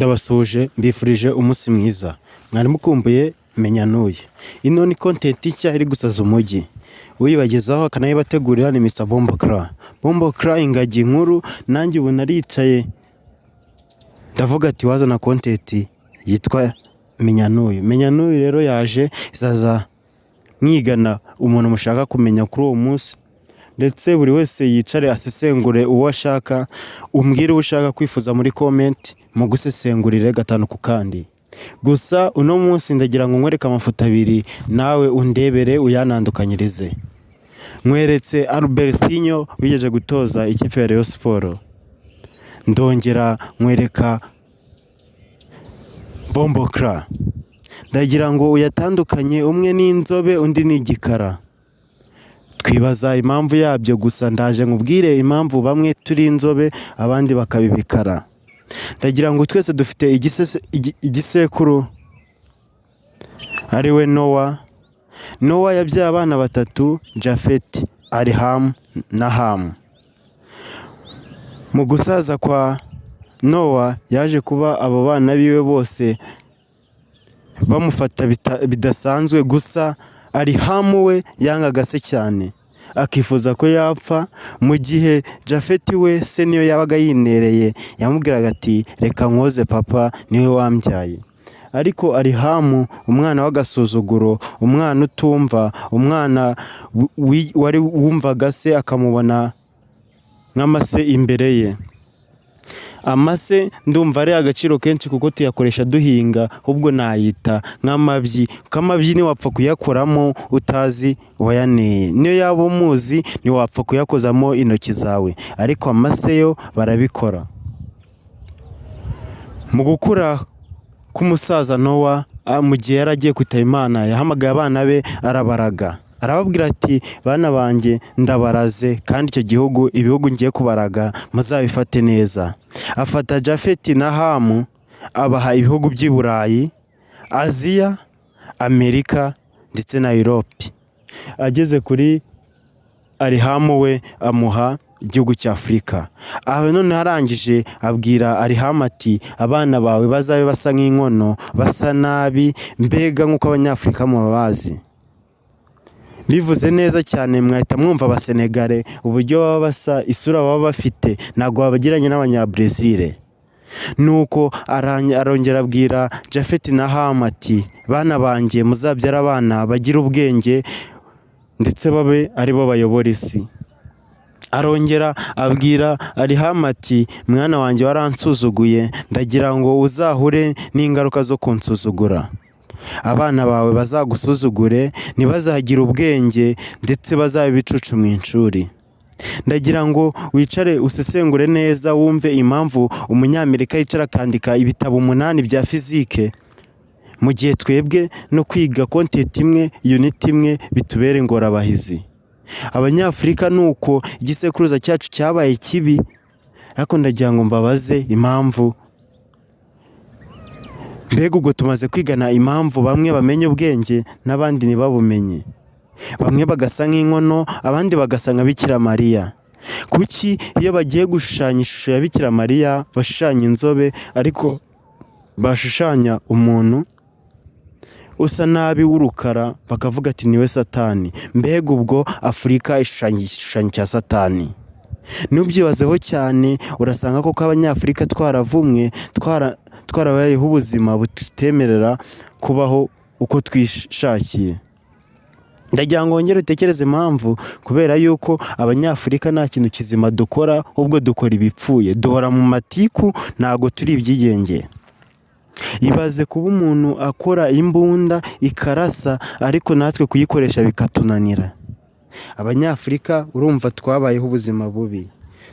Ndabasuje mbifurije umunsi mwiza. Mwari mukumbuye menya nuye. Ino ni content nshya iri gusaza umujyi. Uyibagezaho akanayibategurira ni Mr Bombo Kra. Bombo Kra ingagi nkuru, nanjye ubu naricaye ndavuga ati wazana content yitwa menya nuye. Menya nuye rero yaje izaza mwigana umuntu mushaka kumenya kuri uwo munsi, ndetse buri wese yicare asesengure uwo ashaka, umbwire ushaka kwifuza muri comment mu gusesengurire gatanu ku kandi. Gusa uno munsi ndagira ngo nkwereke amafoto abiri nawe undebere uyanandukanyirize. Nkweretse Albertinho wigeje gutoza ikipe ya Rayon Sport, ndongera nkwereka Bombo Kra. Ndagira ngo uyatandukanye, umwe ni inzobe undi ni igikara. Twibaza impamvu yabyo, gusa ndaje nkubwire impamvu bamwe turi inzobe abandi bakabibikara. Ndagira ngo twese dufite igisekuru ariwe Noah. Noah yabyaye abana batatu, Japhet, Ariham na Ham. Mu gusaza kwa Noah yaje kuba abo bana biwe bose bamufata bidasanzwe, gusa Ariham we yangaga se cyane, akifuza ko yapfa, mu gihe Japhet we se niyo yabaga yinereye yamubwiraga ati reka nkoze papa niwe wambyaye. Ariko Ariham, umwana w'agasuzuguro, umwana utumva, umwana wari wumvaga se akamubona nk'amase imbere ye. Amase ndumva ari agaciro kenshi kuko tuyakoresha duhinga, ahubwo nayita nk'amabyi. Kamabyi ni wapfa kuyakoramo utazi wayaneye, niyo yaba umuzi ni wapfa kuyakozamo intoki zawe, ariko amase yo barabikora. Mu gukura k'umusaza Noah, mu gihe yaragiye kwitaba Imana, yahamagaye abana be arabaraga, arababwira ati bana banjye ndabaraze, kandi icyo gihugu, ibihugu ngiye kubaraga muzabifate neza. Afata Japhet na Ham abaha ibihugu by'i Burayi, Aziya, Amerika ndetse na Europe. Ageze kuri Ariham we amuha igihugu cya Afurika. Aho none arangije abwira Ariham ati abana bawe bazabe basa nk'inkono, basa nabi, mbega nk'uko Abanyafurika mubabazi. Bivuze neza cyane, mwahita mwumva Abasenegale uburyo baba basa, isura baba bafite ntabwo babagiranye n'Abanyabrazil. Nuko arongera abwira Japhet na Ham ati bana banjye muzabyara abana bagira ubwenge ndetse babe aribo bayobora isi. Arongera abwira Ariham ati mwana wanjye waransuzuguye, ndagira ngo uzahure n'ingaruka zo kunsuzugura. Abana bawe bazagusuzugure, ntibazagira ubwenge ndetse bazabe ibicucu mu ishuri. Ndagira ngo wicare usesengure neza, wumve impamvu Umunyamerika yicara akandika ibitabo 8 bya fizike, mu gihe twebwe no kwiga content imwe, unit imwe bitubere ingorabahizi. Abanyafurika nuko igisekuruza cyacu cyabaye kibi, ariko ndagira ngo mbabaze impamvu. Mbega ubwo tumaze kwigana impamvu bamwe bamenye ubwenge n'abandi ntibabumenye, bamwe bagasa nk'inkono abandi bagasa nka Bikira Mariya. Kuki iyo bagiye gushushanya ishusho ya Bikira Mariya bashushanya inzobe, ariko bashushanya umuntu usa nabi w'urukara bakavuga ati niwe Satani? Mbega ubwo Afurika ishushanyo cya Satani. Nubyibazeho cyane, urasanga koko Abanyafurika twaravumwe, twarabayeho ubuzima butemerera kubaho uko twishakiye. Ndagira ngo wongere utekereze impamvu, kubera yuko Abanyafurika nta kintu kizima dukora, ubwo dukora ibipfuye, duhora mu matiku, ntago turi ibyigenge. Ibaze kuba umuntu akora imbunda ikarasa, ariko natwe kuyikoresha bikatunanira. Abanyafurika urumva twabayeho ubuzima bubi,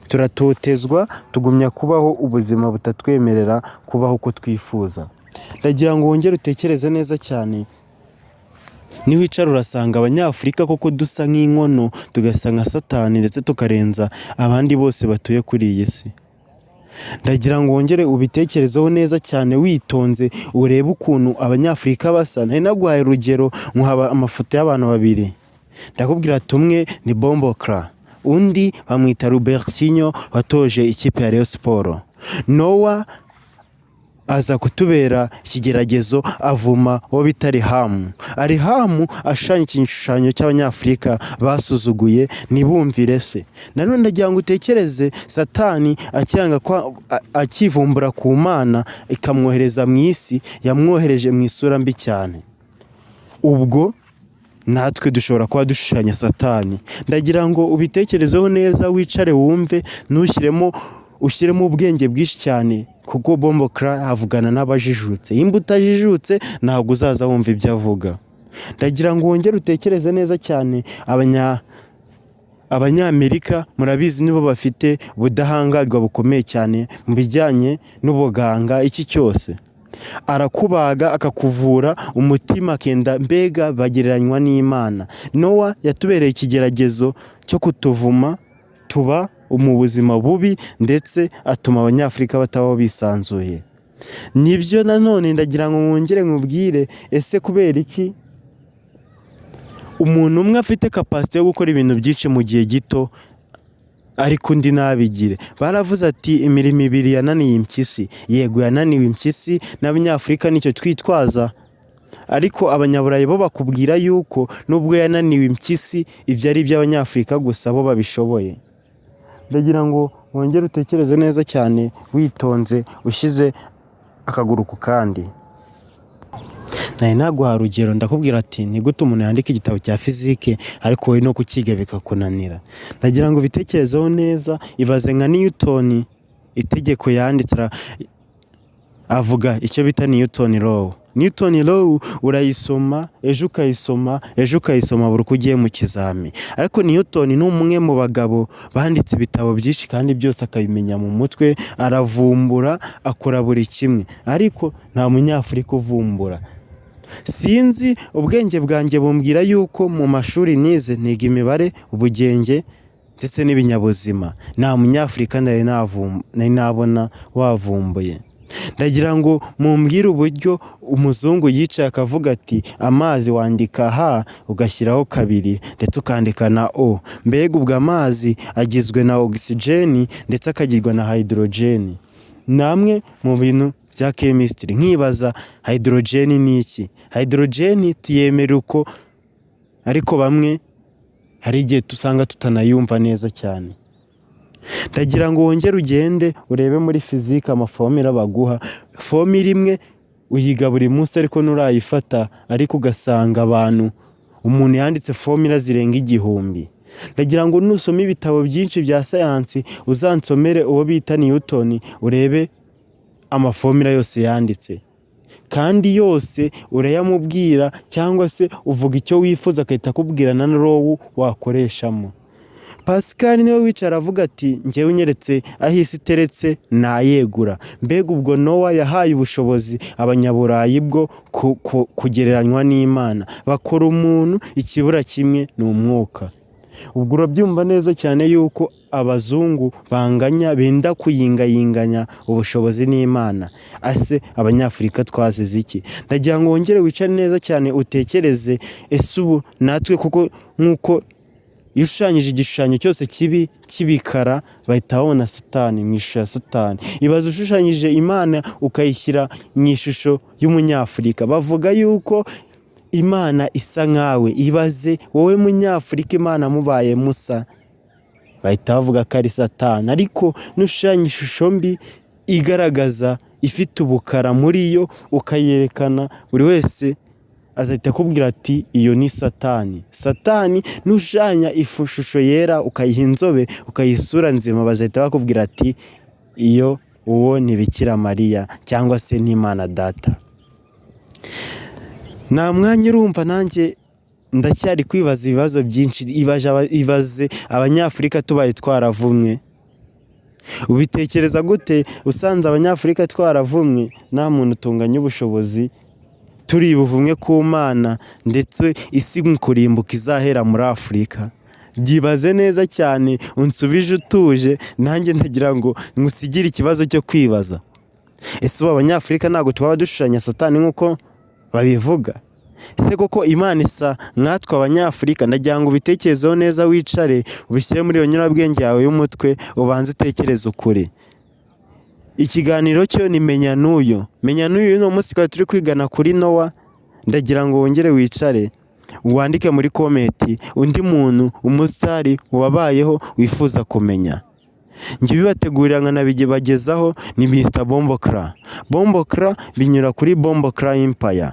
turatotezwa, tugumya kubaho ubuzima butatwemerera kubaho uko twifuza. Ndagira ngo wongere utekereze neza cyane, niwicara urasanga Abanyafurika koko dusa nk'inkono, tugasa nka Satani ndetse tukarenza abandi bose batuye kuri iyi si. Ndagira ngo wongere ubitekerezeho neza cyane witonze, urebe ukuntu Abanyafurika basa. Nari naguhaye urugero, nkuha amafoto y'abantu babiri. Ndakubwira ati umwe ni Bombo Kra, undi bamwita Albertinho watoje ikipe ya Rayon Sport. Noah aza kutubera ikigeragezo, avuma uwo bita Arihamu. Arihamu ashushanya igishushanyo cy'Abanyafurika basuzuguye ntibumvire se. Nanone ndagira ngo utekereze Satani akivumbura ku Mana ikamwohereza mu isi, yamwohereje mu isura mbi cyane. Ubwo natwe dushobora kuba dushushanya Satani. Ndagira ngo ubitekerezeho neza, wicare wumve, ushyiremo ubwenge bwinshi cyane, kuko Bomboclat avugana n'abajijutse. Iyo utajijutse ntabwo uzaza wumva ibyo avuga. Ndagira ngo wongere utekereze neza cyane. Abanyamerika murabizi nibo bafite ubudahangarwa bukomeye cyane mu bijyanye n'ubuganga. Iki cyose arakubaga akakuvura umutima, akenda mbega bagereranywa n'Imana. Nowa yatubereye ikigeragezo cyo kutuvuma tuba mu buzima bubi, ndetse atuma Abanyafurika batabaho bisanzuye. Nibyo nanone ndagira ngo mwongere nkubwire, ese kubera iki umuntu umwe afite kapasite yo gukora ibintu byinshi mu gihe gito ariko undi ntabigire? Baravuze ati imirimo ibiri yananiye impyisi. Yego yananiwe impyisi, n'Abanyafurika nicyo twitwaza, ariko Abanyaburayi bo bakubwira yuko nubwo yananiwe impyisi, ibyo ari iby'Abanyafurika gusa, bo babishoboye. Ndagira ngo wongere utekereze neza cyane, witonze, ushyize akaguru ku kandi. Nari naguha urugero, ndakubwira ati ni gute umuntu yandika igitabo cya fizike ariko wowe no kukiga bikakunanira. Ndagira ngo ubitekerezeho neza. Ibaze nka Newton, itegeko yanditse, avuga icyo bita Newton Law. Newton Law urayisoma, ejo ukayisoma buri uko ugiye mu kizami. Ariko Newton ni umwe mu bagabo banditse ibitabo byinshi kandi byose akabimenya mu mutwe, aravumbura, akora buri kimwe, ariko nta Munyafurika uvumbura. Sinzi, ubwenge bwanjye bumbwira yuko mu mashuri nize, niga imibare, ubugenge ndetse n'ibinyabuzima, nta Munyafurika nari nabona wavumbuye. Ndagira ngo mumbwire uburyo umuzungu yicaye akavuga ati amazi wandika H ugashyiraho 2 ndetse ukandika na O. Mbega ubwo amazi agizwe na ogisijeni ndetse akagirwa na hydrogen. Namwe mu bintu bya chemistry nkibaza hydrogen ni iki? Hydrogen tuyemera uko, ariko bamwe hari igihe tusanga tutanayumva neza cyane. Ndagira ngo wongere ugende urebe muri fizika amafomira baguha. Fomira imwe uyiga buri munsi ariko nurayifata, ariko ugasanga umuntu yanditse fomira zirenga 1000. Ndagira ngo nusome ibitabo byinshi bya sayansi uzansomere uwo bita Newton, urebe amafomira yose yanditse, kandi yose urayamubwira, cyangwa se uvuga icyo wifuza akahita akubwira na law wakoreshamo. Pascal niwe wicara avuga ati njyewe unyeretse aho isi iteretse nayegura. Mbega ubwo Nowa yahaye ubushobozi Abanyaburayi bwo kugereranywa n'Imana, bakora umuntu ikibura kimwe ni umwuka. Ubwo urabyumva neza cyane yuko abazungu banganya, benda kuyingayinganya ubushobozi n'Imana. Ase Abanyafurika twazize iki? Ndagira ngo wongere wicare neza cyane utekereze, ese ubu natwe kuko nk'uko iyo ushushanyije igishushanyo cyose kibi kibikara bahita babona Satani mu ishusho ya Satani. Ibaze ushushanyije Imana ukayishyira mu ishusho y'Umunyafurika, bavuga yuko Imana isa nkawe. Ibaze wowe Munyafurika Imana mubaye musa, bahita bavuga ko ari Satani. Ariko nushushanya ishusho mbi igaragaza ifite ubukara muri yo ukayerekana, buri wese azahita akubwira ati iyo ni Satani. Satani nushushanya ishusho yera ukayiha inzobe ukayisura nzima, bazahita bakubwira ati uwo ni Bikira Mariya cyangwa se n'Imana Data. Nta mwanya urumva, nanjye ndacyari kwibaza ibibazo byinshi. Ibaze Abanyafurika tubaye twaravumwe, ubitekereza gute usanze Abanyafurika twaravumwe, nta muntu utunganya ubushobozi, turi buvumwe ku Mana, ndetse isi kurimbuka izahera muri Afurika? Byibaze neza cyane, unsubije utuje, nanjye ndagira ngo ngusigire ikibazo cyo kwibaza. Ese Abanyafurika ntabwo twaba dushushanya Satani nk'uko babivuga? Ese koko Imana isa nkatwe Abanyafurika? Ndagira ngo ubitekerezeho neza, wicare ubishyire muri iyo nyurabwenge yawe y'umutwe, ubanze utekereze ukuri. ikiganiro cyo ni menya n'uyu uno munsi twari turi kwigana kuri Nowa. Ndagira ngo wongere wicare wandike muri komenti undi muntu umusitari wabayeho wifuza kumenya. Njye bibategurira nkanabigezaho ni Mr Bombokra binyura kuri Bombokra Empire.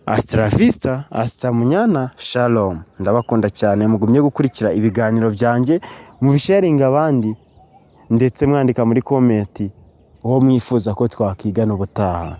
Hasta la vista, hasta mañana, shalom. Ndabakunda cyane, mugumye gukurikira ibiganiro byanjye, mubisharinga abandi ndetse mwandika muri komenti uwo mwifuza ko twakigana ubutaha.